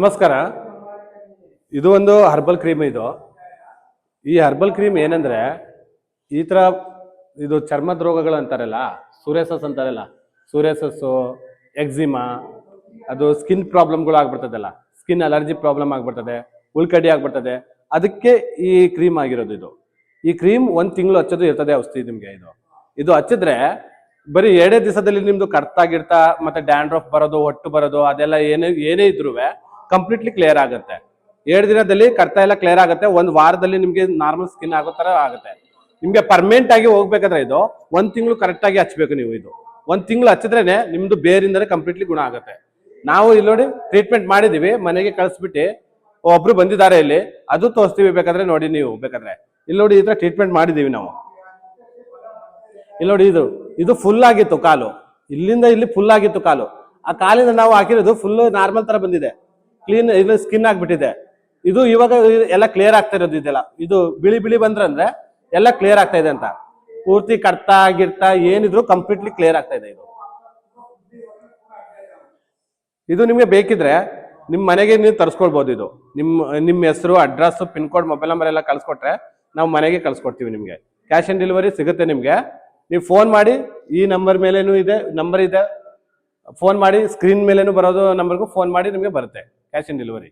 ನಮಸ್ಕಾರ. ಇದು ಒಂದು ಹರ್ಬಲ್ ಕ್ರೀಮ್. ಈ ಹರ್ಬಲ್ ಕ್ರೀಮ್ ಏನಂದ್ರೆ ಈ ತರ ಇದು ಚರ್ಮದ ರೋಗಗಳು ಅಂತಾರಲ್ಲ, ಸೂರಿಯಾಸಿಸ್ ಅಂತಾರಲ್ಲ, ಸೂರಿಯಾಸಿಸ್, ಎಕ್ಸಿಮಾ, ಅದು ಸ್ಕಿನ್ ಪ್ರಾಬ್ಲಮ್ಗಳು ಆಗ್ಬಿಡ್ತದಲ್ಲ, ಸ್ಕಿನ್ ಅಲರ್ಜಿ ಪ್ರಾಬ್ಲಮ್ ಆಗ್ಬಿಡ್ತದೆ, ಉಳ್ಕಡ್ಡಿ ಆಗ್ಬಿಡ್ತದೆ, ಅದಕ್ಕೆ ಈ ಕ್ರೀಮ್ ಆಗಿರೋದು. ಈ ಕ್ರೀಮ್ 1 ತಿಂಗಳು ಹಚ್ಚೋದು ಇರ್ತದೆ ಔಷಧಿ ನಿಮ್ಗೆ. ಇದು ಹಚ್ಚಿದ್ರೆ ಬರೀ 2 ದಿವಸದಲ್ಲಿ ನಿಮ್ದು ಕರ್ತಾ ಗಿರ್ತಾ ಮತ್ತೆ ಡ್ಯಾಂಡ್ರಫ್ ಬರೋದು, ಹೊಟ್ಟು ಬರೋದು, ಅದೆಲ್ಲ ಏನೇ ಇದ್ರು ಕಂಪ್ಲೀಟ್ಲಿ ಕ್ಲಿಯರ್ ಆಗುತ್ತೆ. 2 ದಿನದಲ್ಲಿ ಕರ್ತಾ ಎಲ್ಲ ಕ್ಲಿಯರ್ ಆಗುತ್ತೆ. 1 ವಾರದಲ್ಲಿ ನಿಮ್ಗೆ ನಾರ್ಮಲ್ ಸ್ಕಿನ್ ಆಗೋ ತರ ಆಗುತ್ತೆ. ನಿಮ್ಗೆ ಪರ್ಮನೆಂಟ್ ಆಗಿ ಹೋಗ್ಬೇಕಾದ್ರೆ ಇದು 1 ತಿಂಗಳು ಕರೆಕ್ಟ್ ಆಗಿ ಹಚ್ಬೇಕು. ನೀವು ಇದು 1 ತಿಂಗಳು ಹಚ್ಚಿದ್ರೇನೆ ನಿಮ್ದು ಬೇರಿಂದಲೇ ಕಂಪ್ಲೀಟ್ಲಿ ಗುಣ ಆಗುತ್ತೆ. ನಾವು ಇಲ್ಲಿ ನೋಡಿ ಟ್ರೀಟ್ಮೆಂಟ್ ಮಾಡಿದೀವಿ, ಮನೆಗೆ ಕಳಿಸ್ಬಿಟ್ಟು ಒಬ್ರು ಬಂದಿದ್ದಾರೆ ಇಲ್ಲಿ, ಅದು ತೋರಿಸ್ತೀವಿ ಬೇಕಾದ್ರೆ ನೋಡಿ. ನೀವು ಬೇಕಾದ್ರೆ ಇಲ್ಲಿ ನೋಡಿ, ಈ ತರ ಟ್ರೀಟ್ಮೆಂಟ್ ಮಾಡಿದೀವಿ ನಾವು. ಇಲ್ಲಿ ನೋಡಿ, ಇದು ಫುಲ್ ಆಗಿತ್ತು ಕಾಲು, ಇಲ್ಲಿಂದ ಇಲ್ಲಿ ಫುಲ್ ಆಗಿತ್ತು ಕಾಲು. ಆ ಕಾಲಿಂದ ನಾವು ಹಾಕಿರೋದು ಫುಲ್ ನಾರ್ಮಲ್ ತರ ಬಂದಿದೆ, ಕ್ಲೀನ್ ಇದು ಸ್ಕಿನ್ ಆಗ್ಬಿಟ್ಟಿದೆ. ಇದು ಇವಾಗ ಎಲ್ಲ ಕ್ಲಿಯರ್ ಆಗ್ತಾ ಇರೋದು. ಇದೆಲ್ಲ ಇದು ಬಿಳಿ ಬಂದ್ರೆ ಎಲ್ಲ ಕ್ಲಿಯರ್ ಆಗ್ತಾ ಇದೆ ಅಂತ. ಪೂರ್ತಿ ಕಡ್ತಾ ಗಿಡ್ತಾ ಏನಿದ್ರು ಕಂಪ್ಲೀಟ್ಲಿ ಕ್ಲಿಯರ್ ಆಗ್ತಾ ಇದೆ. ಇದು ನಿಮ್ಗೆ ಬೇಕಿದ್ರೆ ನಿಮ್ ಮನೆಗೆ ನೀವು ತರಿಸ್ಕೊಳ್ಬಹುದು. ಇದು ನಿಮ್ಮ ಹೆಸರು, address, pin code, mobile number ಎಲ್ಲ ಕಳ್ಸಿಕೊಟ್ರೆ ನಾವು ಮನೆಗೆ ಕಳ್ಸಿಕೊಡ್ತೀವಿ. ನಿಮ್ಗೆ ಕ್ಯಾಶ್ ಆನ್ ಡೆಲಿವರಿ ಸಿಗುತ್ತೆ. ನಿಮ್ಗೆ ನೀವು ಫೋನ್ ಮಾಡಿ, ಈ ನಂಬರ್ ಮೇಲೇನು ಇದೆ, ನಂಬರ್ ಇದೆ, ಫೋನ್ ಮಾಡಿ, ಸ್ಕ್ರೀನ್ ಮೇಲೇನು ಬರೋದು ನಂಬರ್ಗೂ ಫೋನ್ ಮಾಡಿ, ನಿಮಗೆ ಬರುತ್ತೆ ಕ್ಯಾಶ್ ಆನ್ ಡೆಲಿವರಿ.